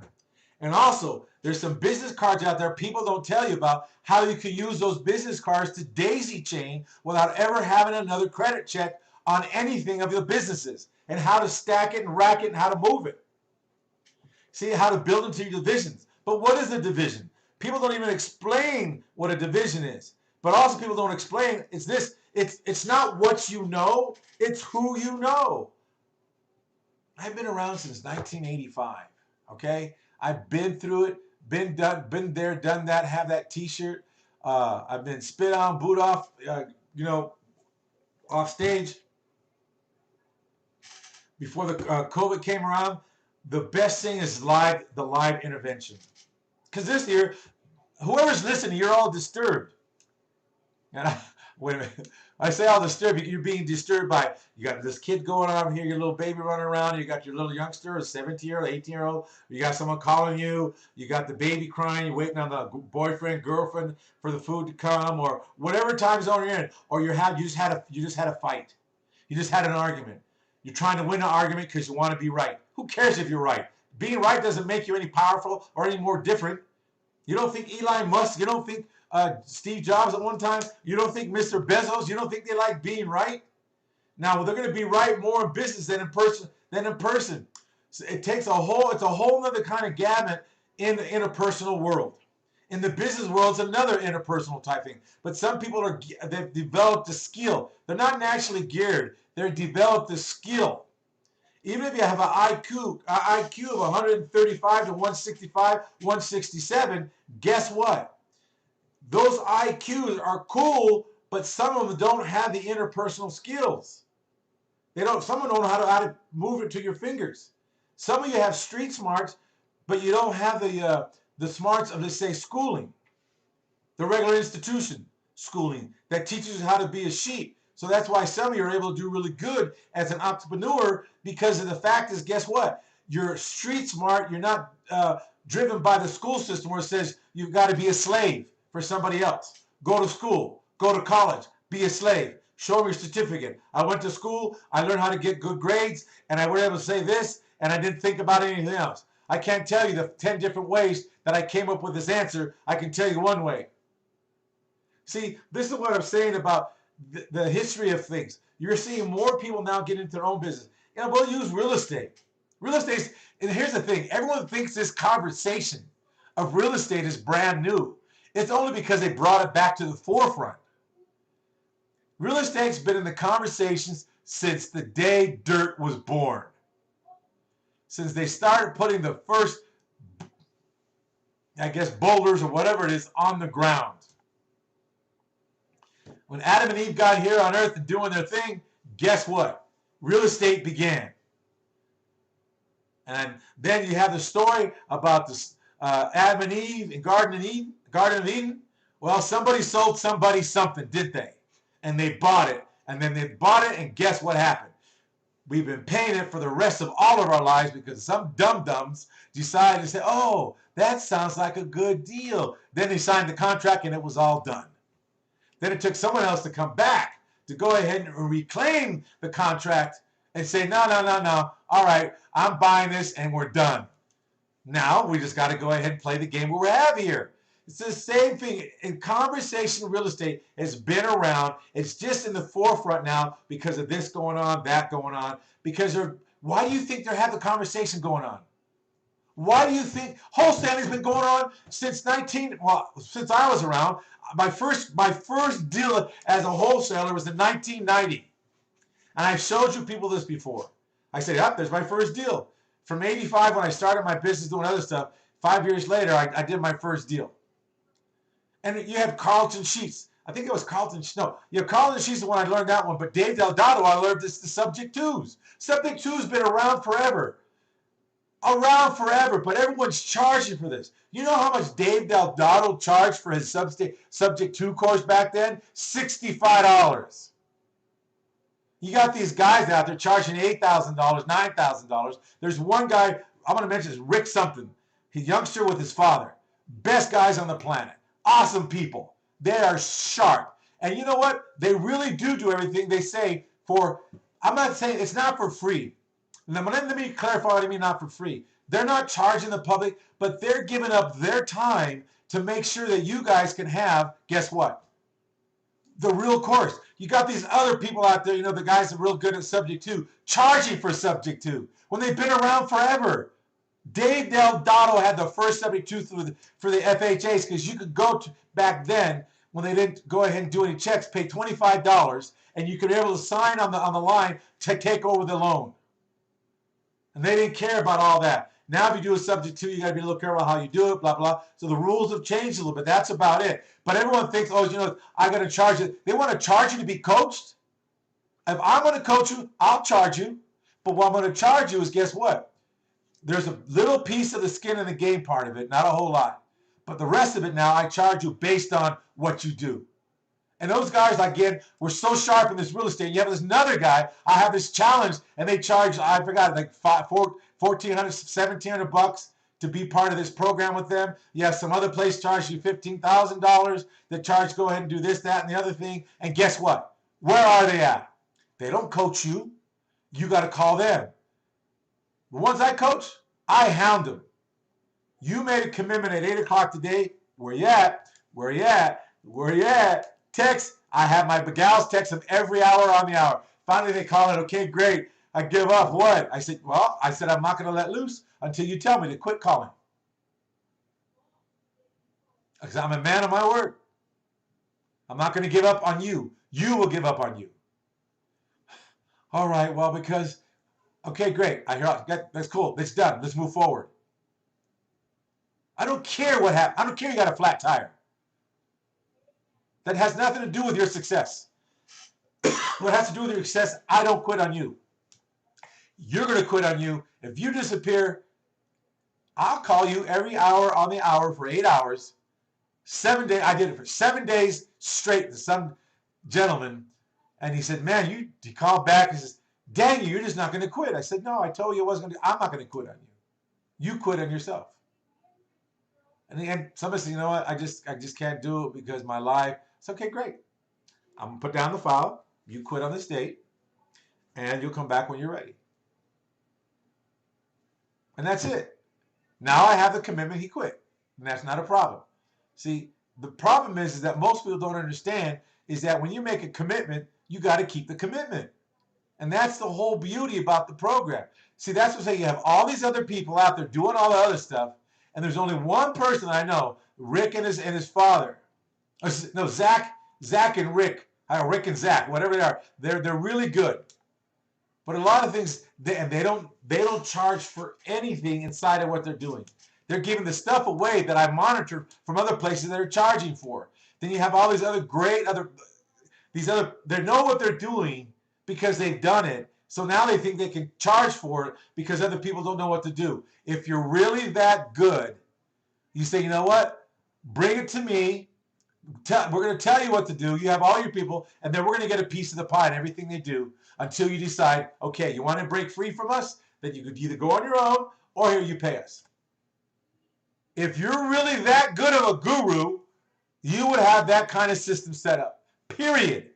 C: And also, there's some business cards out there people don't tell you about, how you can use those business cards to daisy chain without ever having another credit check on anything of your businesses, and how to stack it and rack it and how to move it. See how to build into your divisions. But what is a division? People don't even explain what a division is. But also people don't explain, it's this, it's not what you know, it's who you know. I've been around since 1985, okay? I've been through it, been there, done that, have that t-shirt. I've been spit on, boot off, off stage. Before the COVID came around, the best thing is the live intervention. Because this year, whoever's listening, you're all disturbed. And when I say all disturbed, you're being disturbed by, you got this kid going on here, your little baby running around, you got your little youngster, a 17-year-old, 18-year-old, you got someone calling you, you got the baby crying, you're waiting on the boyfriend, girlfriend for the food to come, or whatever time zone you're in, or you just had a fight. You just had an argument. You're trying to win an argument because you want to be right. Who cares if you're right? Being right doesn't make you any powerful or any more different. You don't think Elon Musk, you don't think Steve Jobs at one time, you don't think Mr. Bezos, you don't think they like being right? Now, they're going to be right more in business than in person. So it's a whole other kind of gamut in the interpersonal world. In the business world, it's another interpersonal type thing. But some people they've developed a skill. They're not naturally geared. They've developed a skill. Even if you have an IQ of 135 to 165, 167, guess what? Those IQs are cool, but some of them don't have the interpersonal skills. Some of them don't know how to move it to your fingers. Some of you have street smarts, but you don't have the smarts of, let's say, schooling. The regular institution schooling that teaches you how to be a sheep. So that's why some of you are able to do really good as an entrepreneur, because of the fact is, guess what? You're street smart. You're not driven by the school system where it says you've got to be a slave for somebody else. Go to school. Go to college. Be a slave. Show me your certificate. I went to school. I learned how to get good grades, and I was able to say this, and I didn't think about anything else. I can't tell you the 10 different ways that I came up with this answer. I can tell you one way. See, this is what I'm saying about the history of things. You're seeing more people now get into their own business. We'll use real estate. Real estate, and here's the thing. Everyone thinks this conversation of real estate is brand new. It's only because they brought it back to the forefront. Real estate's been in the conversations since the day dirt was born. Since they started putting the first, boulders or whatever it is on the ground. When Adam and Eve got here on earth and doing their thing, guess what? Real estate began. And then you have the story about this Adam and Eve in Garden of Eden. Well, somebody sold somebody something, didn't they? And they bought it. And then they bought it, and guess what happened? We've been paying it for the rest of all of our lives because some dum-dums decided to say, oh, that sounds like a good deal. Then they signed the contract, and it was all done. Then it took someone else to come back to go ahead and reclaim the contract and say, no. All right, I'm buying this, and we're done. Now we just got to go ahead and play the game we have here. It's the same thing. In conversation real estate has been around. It's just in the forefront now because of this going on, that going on. Why do you think they have the conversation going on? Why do you think wholesaling's been going on since since I was around? My first deal as a wholesaler was in 1990. And I've showed you people this before. I said, there's my first deal. From 85 when I started my business doing other stuff, 5 years later, I did my first deal. And you had Carlton Sheets. I think it was Carlton Sheets. No, Carlton Sheets is when I learned that one. But Dave Delgado, I learned this, the Subject 2s. Subject 2's been around forever. But everyone's charging for this. You know how much Dave Delgado charged for his Subject 2 course back then? $65. You got these guys out there charging $8,000, $9,000. There's one guy, I'm going to mention this, Rick something. He's a youngster with his father. Best guys on the planet. Awesome people. They are sharp. And you know what? They really do everything they say for, I'm not saying it's not for free. Let me clarify what I mean not for free. They're not charging the public, but they're giving up their time to make sure that you guys can have, guess what? The real course. You got these other people out there, the guys that are real good at Subject 2, charging for Subject 2 when they've been around forever. Dave Delgado had the first Subject 2 for the FHAs because you could go back then when they didn't go ahead and do any checks, pay $25, and you could be able to sign on the line to take over the loan. And they didn't care about all that. Now if you do a Subject 2, you got to be a little careful how you do it, blah, blah. So the rules have changed a little bit. That's about it. But everyone thinks, I got to charge it. They want to charge you to be coached. If I'm going to coach you, I'll charge you. But what I'm going to charge you is, guess what? There's a little piece of the skin in the game part of it, not a whole lot. But the rest of it now, I charge you based on what you do. And those guys, again, were so sharp in this real estate. You have this another guy, I have this challenge, and they charge, I forgot, like $1,400, $1,700 to be part of this program with them. You have some other place charge you $15,000 that charge, go ahead and do this, that, and the other thing. And guess what? Where are they at? They don't coach you. You got to call them. The ones I coach, I hound them. You made a commitment at 8 o'clock today. Where you at? Where you at? Where you at? Text. I have my gals text them every hour on the hour. Finally, they call it, okay, great. I give up. What? I said, I'm not going to let loose until you tell me to quit calling. Because I'm a man of my word. I'm not going to give up on you. You will give up on you. All right, well, because, okay, great. I hear that's cool. That's done. Let's move forward. I don't care what happened. I don't care you got a flat tire. That has nothing to do with your success. What has to do with your success, I don't quit on you. You're going to quit on you. If you disappear, I'll call you every hour on the hour for 8 hours. 7 days. I did it for 7 days straight to some gentleman. And he said, man, he called back and says, dang, you're just not going to quit. I said, no, I told you I wasn't going to. I'm not going to quit on you. You quit on yourself. And somebody said, you know what? I just can't do it because my life. It's okay, great. I'm going to put down the file. You quit on this date. And you'll come back when you're ready. And that's it. Now I have the commitment, he quit. And that's not a problem. See, the problem is that most people don't understand is that when you make a commitment, you got to keep the commitment. And that's the whole beauty about the program. See, that's what I'm saying. You have all these other people out there doing all the other stuff, and there's only one person I know, Rick and his father. No, Zach and Rick. Rick and Zach, whatever they are. They're really good. But a lot of things, they don't charge for anything inside of what they're doing. They're giving the stuff away that I monitor from other places that are charging for. Then you have all these other they know what they're doing because they've done it. So now they think they can charge for it because other people don't know what to do. If you're really that good, you say, you know what? Bring it to me. We're going to tell you what to do. You have all your people, and then we're going to get a piece of the pie in everything they do until you decide, okay, you want to break free from us? Then you could either go on your own or here you pay us. If you're really that good of a guru, you would have that kind of system set up, period.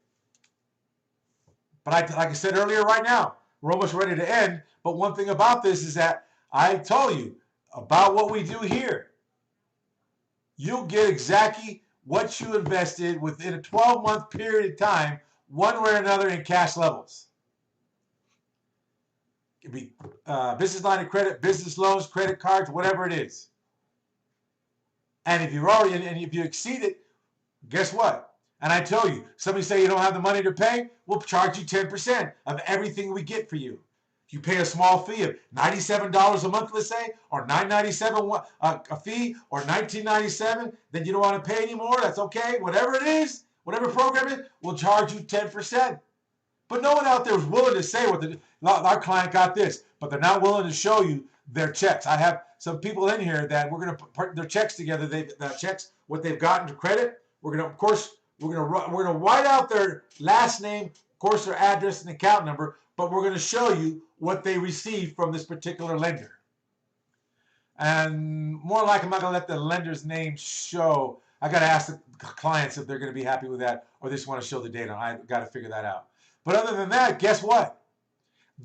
C: But like I said earlier, right now, we're almost ready to end. But one thing about this is that I told you about what we do here. You'll get exactly what you invested within a 12-month period of time, one way or another in cash levels. It could be business line of credit, business loans, credit cards, whatever it is. And if you exceed it, guess what? And I tell you, somebody say you don't have the money to pay, we'll charge you 10% of everything we get for you. You pay a small fee of $97 a month, let's say, or $9.97 a fee, or $19.97. Then you don't want to pay anymore. That's okay. Whatever it is, whatever program it is, we'll charge you 10%. But no one out there is willing to say our client got this, but they're not willing to show you their checks. I have some people in here that we're going to put their checks together. The checks, what they've gotten to credit. We're going to white out their last name, of course, their address and account number, but we're going to show you what they received from this particular lender. And more like I'm not going to let the lender's name show. I got to ask the clients if they're going to be happy with that or they just want to show the data. I got to figure that out. But other than that, guess what?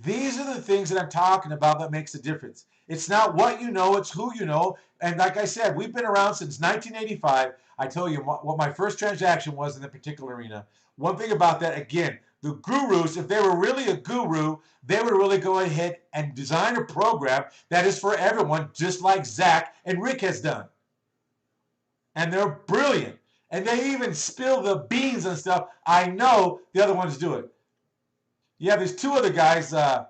C: These are the things that I'm talking about that makes a difference. It's not what you know, it's who you know. And like I said, we've been around since 1985. I tell you what my first transaction was in the particular arena. One thing about that, again, the gurus, if they were really a guru, they would really go ahead and design a program that is for everyone, just like Zach and Rick has done. And they're brilliant. And they even spill the beans and stuff. I know the other ones do it. Yeah, there's two other guys. I'm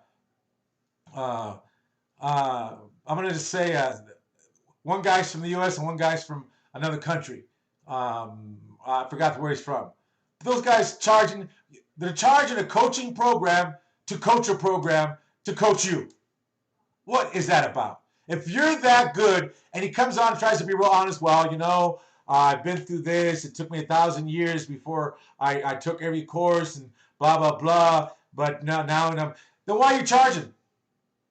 C: going to just say one guy's from the U.S. and one guy's from another country. I forgot where he's from. Those guys they're charging a coaching program to coach a program to coach you. What is that about? If you're that good and he comes on and tries to be real honest, well, you know, I've been through this. It took me 1,000 years before I took every course and blah, blah, blah. But now then why are you charging?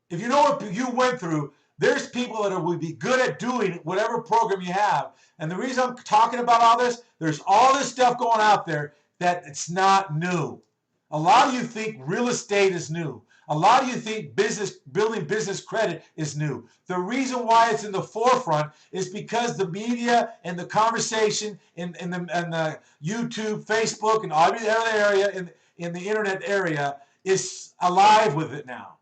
C: If you know what you went through, there's people that would be good at doing whatever program you have. And the reason I'm talking about all this, there's all this stuff going out there that it's not new. A lot of you think real estate is new. A lot of you think building business credit is new. The reason why it's in the forefront is because the media and the conversation in the YouTube, Facebook, and every other area in the internet area is alive with it now.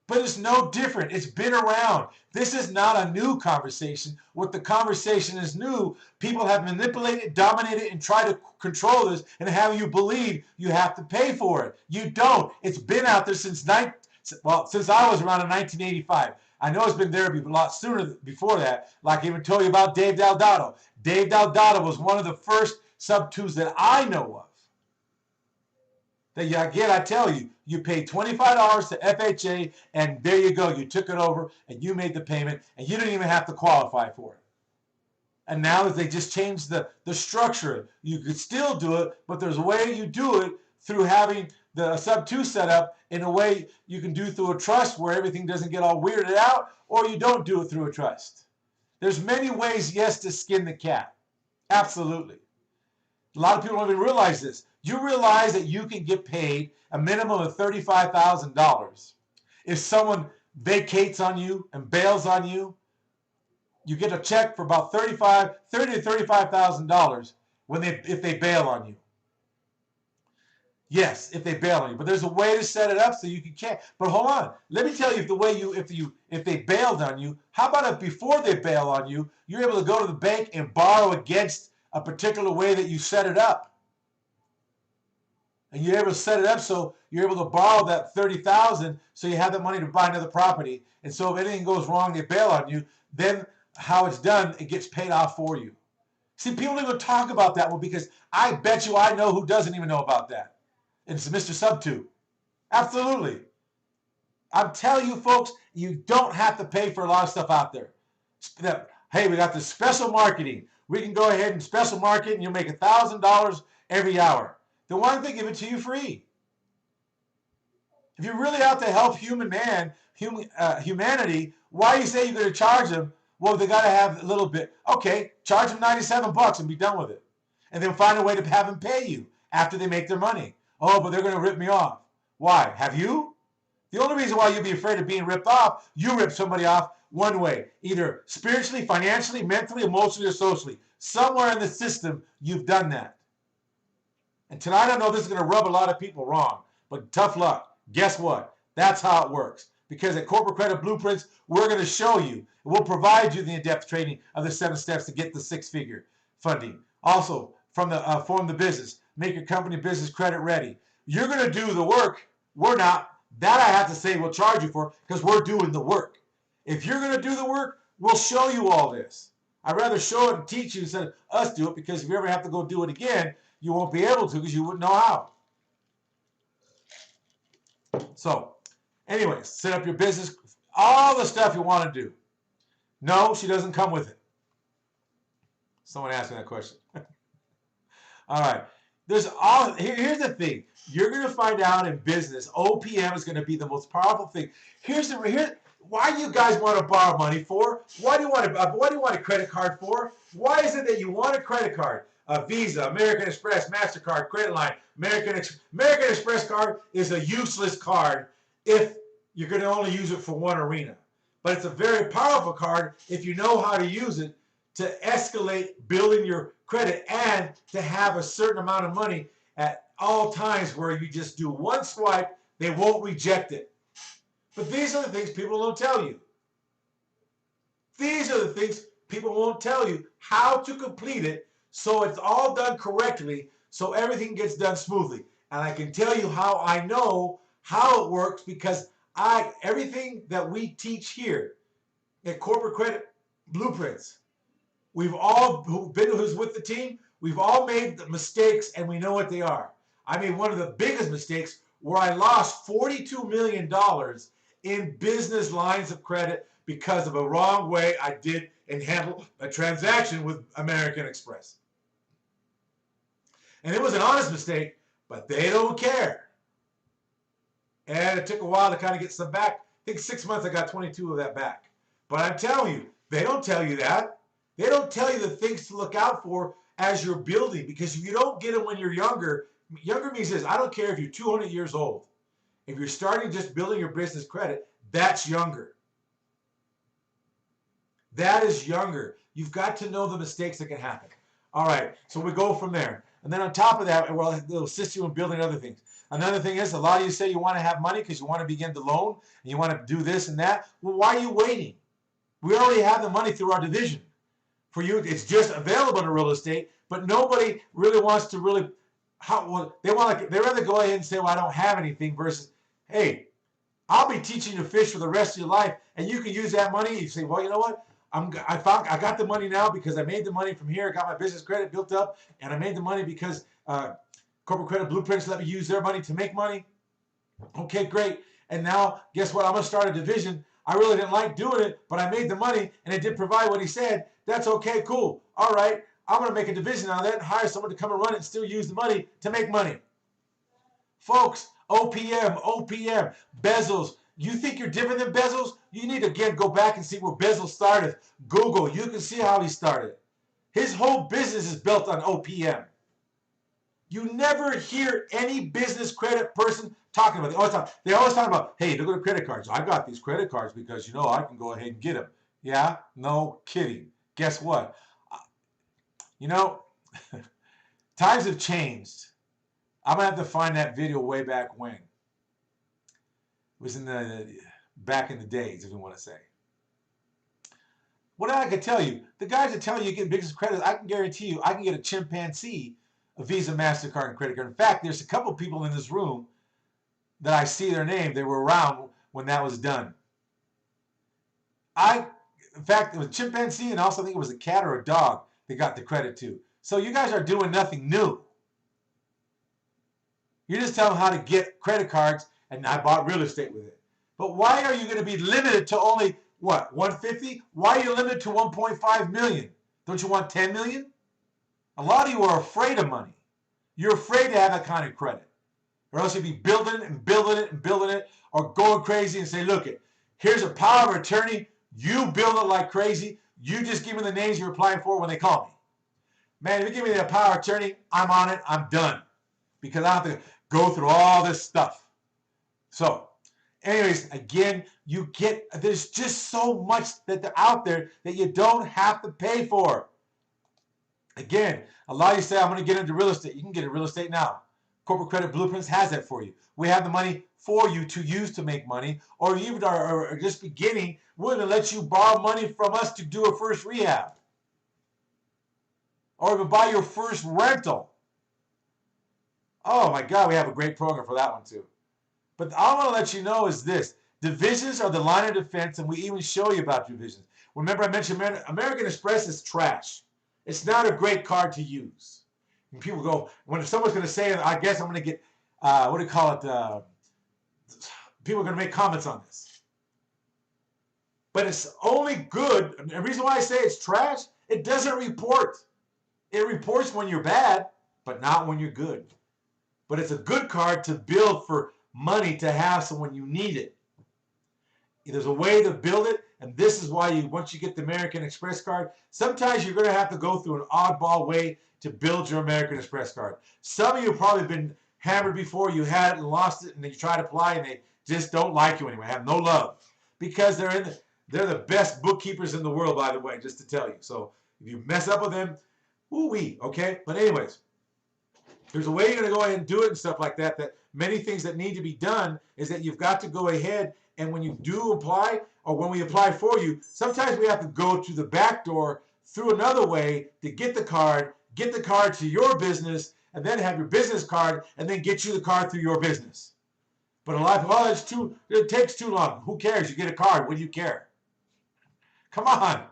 C: But it's no different. It's been around. This is not a new conversation. What the conversation is new, people have manipulated, dominated, and tried to control this and have you believe you have to pay for it. You don't. It's been out there since I was around in 1985. I know it's been there a lot sooner before that. Like I even told you about Dave Daldado. Dave Daldado was one of the first sub-2s that I know of. That again, I tell you, you paid $25 to FHA, and there you go. You took it over, and you made the payment, and you didn't even have to qualify for it. And now they just changed the structure. You could still do it, but there's a way you do it through having the sub-2 set up in a way you can do through a trust where everything doesn't get all weirded out, or you don't do it through a trust. There's many ways, yes, to skin the cat. Absolutely. A lot of people don't even realize this. You realize that you can get paid a minimum of $35,000 if someone vacates on you and bails on you. You get a check for about $30 to $35,000 if they bail on you. Yes, if they bail on you, but there's a way to set it up so you can. But hold on, let me tell you if they bailed on you. How about if before they bail on you, you're able to go to the bank and borrow against a particular way that you set it up. And you're able to set it up so you're able to borrow that $30,000 so you have the money to buy another property. And so if anything goes wrong, they bail on you. Then how it's done, it gets paid off for you. See, people don't even talk about that one because I bet you I know who doesn't even know about that. And it's Mr. Sub-2. Absolutely. I'm telling you, folks, you don't have to pay for a lot of stuff out there. Hey, we got this special marketing. We can go ahead and special market and you'll make $1,000 every hour. Then why don't they give it to you free? If you're really out to help humanity, why do you say you're going to charge them? Well, they got to have a little bit. Okay, charge them $97 and be done with it. And then find a way to have them pay you after they make their money. Oh, but they're going to rip me off. Why? Have you? The only reason why you'd be afraid of being ripped off, you rip somebody off one way. Either spiritually, financially, mentally, emotionally, or socially. Somewhere in the system, you've done that. And tonight I know this is going to rub a lot of people wrong, but tough luck. Guess what? That's how it works. Because at Corporate Credit Blueprints, we're going to show you. We'll provide you the in-depth training of the 7 steps to get the 6-figure funding. Also, from the Form the Business, make your company business credit ready. You're going to do the work. We're not. That I have to say we'll charge you for because we're doing the work. If you're going to do the work, we'll show you all this. I'd rather show it and teach you instead of us do it because if you ever have to go do it again, you won't be able to because you wouldn't know how. So, anyways, set up your business, all the stuff you want to do. No, she doesn't come with it. Someone asked me that question. All right. Here's the thing. You're going to find out in business, OPM is going to be the most powerful thing. Why do you guys want to borrow money for? What do you want a credit card for? Why is it that you want a credit card? A Visa, American Express, MasterCard, credit line. American Express card is a useless card if you're going to only use it for one arena. But it's a very powerful card if you know how to use it to escalate building your credit and to have a certain amount of money at all times where you just do one swipe, they won't reject it. But these are the things people don't tell you. These are the things people won't tell you how to complete it so it's all done correctly so everything gets done smoothly. And I can tell you how I know how it works because everything that we teach here at Corporate Credit Blueprints, we've all who's with the team, we've all made the mistakes and we know what they are. I made one of the biggest mistakes where I lost $42 million in business lines of credit because of a wrong way I did and handle a transaction with American Express. And it was an honest mistake, but they don't care. And it took a while to kind of get some back. I think 6 months I got 22 of that back. But I'm telling you, they don't tell you that. They don't tell you the things to look out for as you're building, because if you don't get it when you're younger, younger means this: I don't care if you're 200 years old. If you're starting just building your business credit, that's younger. That is younger. You've got to know the mistakes that can happen. All right, so we go from there. And then on top of that, well, it'll assist you in building other things. Another thing is, a lot of you say you want to have money because you want to begin to loan and you want to do this and that. Well, why are you waiting? We already have the money through our division. For you, it's just available in real estate, but nobody really wants to really, they rather go ahead and say, well, I don't have anything, versus, hey, I'll be teaching you to fish for the rest of your life, and you can use that money. You say, well, you know what? I got the money now because I made the money from here. I got my business credit built up, and I made the money because Corporate Credit Blueprints let me use their money to make money. Okay, great. And now, guess what? I'm going to start a division. I really didn't like doing it, but I made the money, and it did provide what he said. That's okay, cool. All right, I'm going to make a division out of that and hire someone to come and run it and still use the money to make money. Folks, OPM, Bezos. You think you're different than Bezos? You need to, again, go back and see where Bezos started. Google, you can see how he started. His whole business is built on OPM. You never hear any business credit person talking about it. They always talk about, hey, look at the credit cards. I got these credit cards because, you know, I can go ahead and get them. Yeah, no kidding. Guess what? You know, times have changed. I'm going to have to find that video way back when. It was back in the days, if you want to say. What I can tell you, the guys that tell you get business credit, I can guarantee you, I can get a chimpanzee a Visa, MasterCard, and credit card. In fact, there's a couple people in this room that I see their name. They were around when that was done. In fact, it was a chimpanzee, and I also think it was a cat or a dog they got the credit to. So you guys are doing nothing new. You're just telling them how to get credit cards, and I bought real estate with it. But why are you going to be limited to only, what, 150? Why are you limited to 1.5 million? Don't you want 10 million? A lot of you are afraid of money. You're afraid to have that kind of credit. Or else you'll be building it and building it and building it, or going crazy and say, look, here's a power of attorney. You build it like crazy. You just give me the names you're applying for when they call me. Man, if you give me that power of attorney, I'm on it. I'm done. Because I have to go through all this stuff. So, anyways, again, there's just so much that out there that you don't have to pay for. Again, a lot of you say, I'm going to get into real estate. You can get into real estate now. Corporate Credit Blueprints has that for you. We have the money for you to use to make money, or even are just beginning, we're going to let you borrow money from us to do a first rehab, or even buy your first rental. Oh my God, we have a great program for that one too. But all I want to let you know is this: divisions are the line of defense, and we even show you about divisions. Remember, I mentioned American Express is trash. It's not a great card to use. And people go, when someone's going to say, I guess I'm going to get, what do you call it? People are going to make comments on this. But it's only good. And the reason why I say it's trash, it doesn't report. It reports when you're bad, but not when you're good. But it's a good card to build for money to have, so when you need it. There's a way to build it, and this is why once you get the American Express card, sometimes you're going to have to go through an oddball way to build your American Express card. Some of you have probably been hammered before. You had it and lost it, and then you try to apply, and they just don't like you anyway, have no love. Because they're the best bookkeepers in the world, by the way, just to tell you. So if you mess up with them, woo-wee, okay? But anyways, there's a way you're going to go ahead and do it and stuff like that, that many things that need to be done is that you've got to go ahead, and when you do apply, or when we apply for you, sometimes we have to go to the back door through another way to get the card to your business, and then have your business card, and then get you the card through your business. But a lot of people, it takes too long. Who cares? You get a card. What do you care? Come on.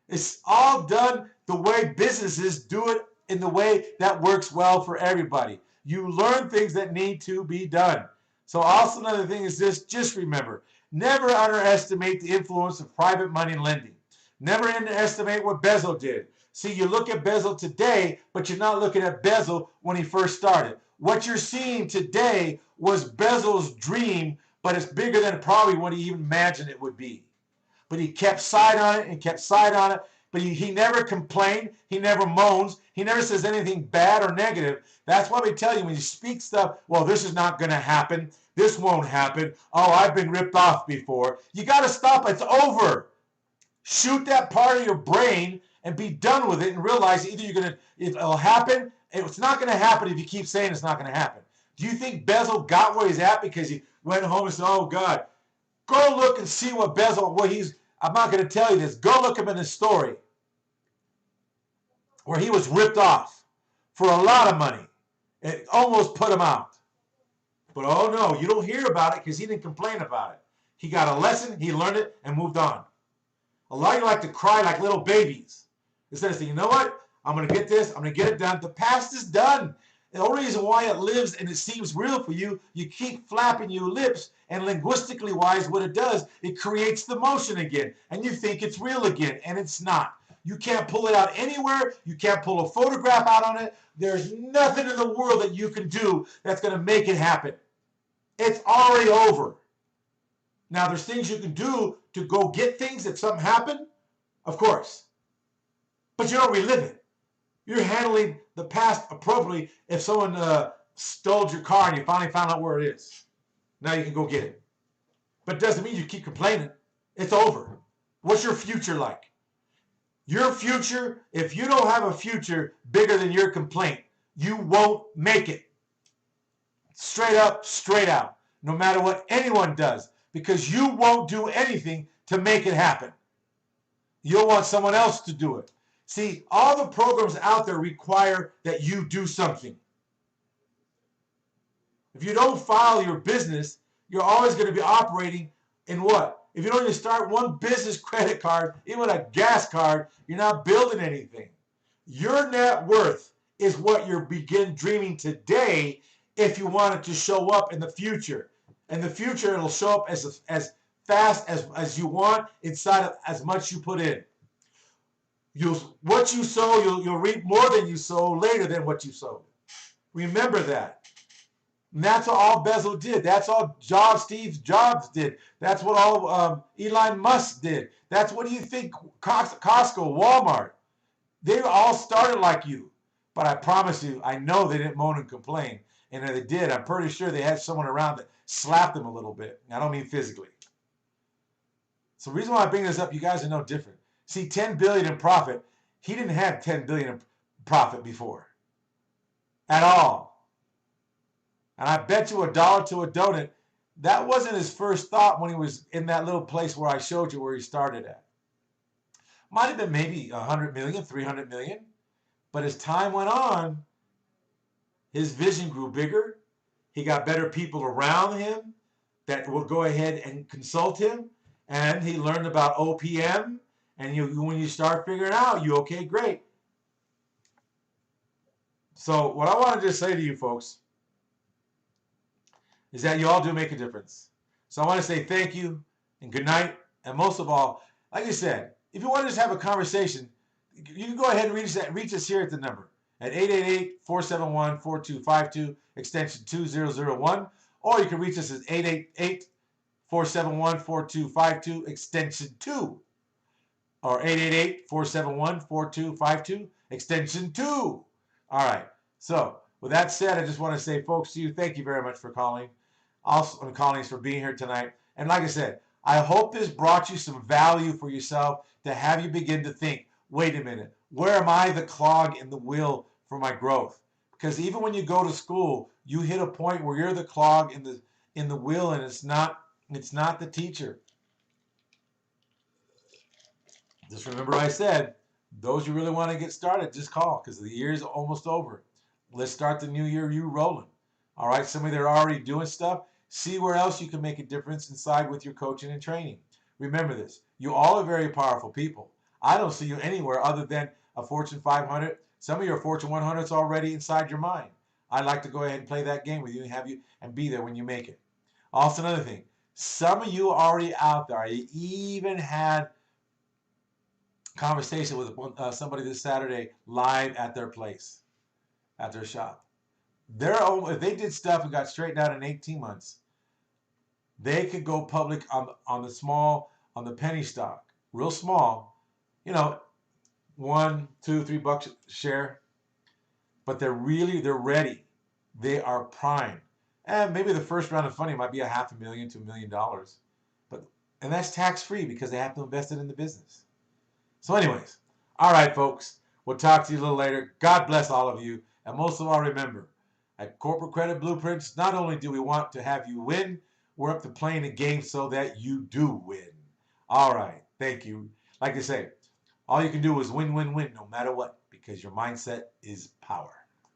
C: It's all done the way businesses do it, in the way that works well for everybody. You learn things that need to be done. So also another thing is this, just remember, never underestimate the influence of private money lending. Never underestimate what Bezel did. See, you look at Bezel today, but you're not looking at Bezel when he first started. What you're seeing today was Bezel's dream, but it's bigger than probably what he even imagined it would be. But he kept side on it and kept side on it. But he never complained. He never moans. He never says anything bad or negative. That's why we tell you when you speak stuff, well, this is not going to happen. This won't happen. Oh, I've been ripped off before. You got to stop. It's over. Shoot that part of your brain and be done with it and realize either it'll happen. It's not going to happen if you keep saying it's not going to happen. Do you think Bezel got where he's at because he went home and said, oh, God, go look and see what Bezel, I'm not going to tell you this. Go look him in his story where he was ripped off for a lot of money. It almost put him out. But oh no, you don't hear about it because he didn't complain about it. He got a lesson, he learned it, and moved on. A lot of you like to cry like little babies. Instead of saying, you know what? I'm going to get this. I'm going to get it done. The past is done. The only reason why it lives and it seems real for you, you keep flapping your lips, and linguistically wise, what it does, it creates the motion again, and you think it's real again, and it's not. You can't pull it out anywhere. You can't pull a photograph out on it. There's nothing in the world that you can do that's going to make it happen. It's already over. Now, there's things you can do to go get things if something happened, of course. But you don't relive it. You're handling the past appropriately if someone stole your car and you finally found out where it is. Now you can go get it. But it doesn't mean you keep complaining. It's over. What's your future like? Your future, if you don't have a future bigger than your complaint, you won't make it. Straight up, straight out. No matter what anyone does. Because you won't do anything to make it happen. You'll want someone else to do it. See, all the programs out there require that you do something. If you don't file your business, you're always going to be operating in what? If you don't even start one business credit card, even a gas card, you're not building anything. Your net worth is what you begin dreaming today if you want it to show up in the future. In the future, it'll show up as fast as you want inside of as much you put in. What you sow, you'll reap more than you sow later than what you sowed. Remember that. And that's what all Bezel did. That's all Steve Jobs did. That's what all Elon Musk did. That's what do you think Costco, Walmart. They all started like you. But I promise you, I know they didn't moan and complain. And if they did, I'm pretty sure they had someone around that slapped them a little bit. I don't mean physically. So the reason why I bring this up, you guys are no different. See, 10 billion in profit, he didn't have 10 billion in profit before. At all. And I bet you $1 to a donut, that wasn't his first thought when he was in that little place where I showed you where he started at. Might have been maybe 100 million, 300 million. But as time went on, his vision grew bigger. He got better people around him that will go ahead and consult him. And he learned about OPM. And when you start figuring out, okay, great. So what I wanted to say to you folks is that you all do make a difference. So I want to say thank you and good night. And most of all, like I said, if you want to just have a conversation, you can go ahead and reach us here at the number at 888-471-4252, extension 2001. Or you can reach us at 888-471-4252, extension 2. Or 888-471-4252, extension 2. All right. So with that said, I just want to say, folks, to you, thank you very much for calling. Also, colleagues, for being here tonight. And like I said, I hope this brought you some value for yourself to have you begin to think, wait a minute, where am I the clog in the wheel for my growth? Because even when you go to school, you hit a point where you're the clog in the wheel, and it's not the teacher. Just remember I said, those who really want to get started, just call because the year is almost over. Let's start the new year you rolling. All right, some of you that are already doing stuff, see where else you can make a difference inside with your coaching and training. Remember this, you all are very powerful people. I don't see you anywhere other than a Fortune 500. Some of you are Fortune 100s already inside your mind. I'd like to go ahead and play that game with you and have you and be there when you make it. Also, another thing, some of you are already out there. You even had conversation with somebody this Saturday live at their place, at their shop. If they did stuff and got straightened out in 18 months, they could go public on the penny stock, real small, you know, $1, $2, $3 a share, but they're ready. They are prime. And maybe the first round of funding might be $500,000 to $1 million, and that's tax free because they have to invest it in the business. So, anyways, all right, folks, we'll talk to you a little later. God bless all of you, and most of all, remember, at Corporate Credit Blueprints, not only do we want to have you win, we're up to playing the game so that you do win. All right, thank you. Like I say, all you can do is win, win, win, no matter what, because your mindset is power.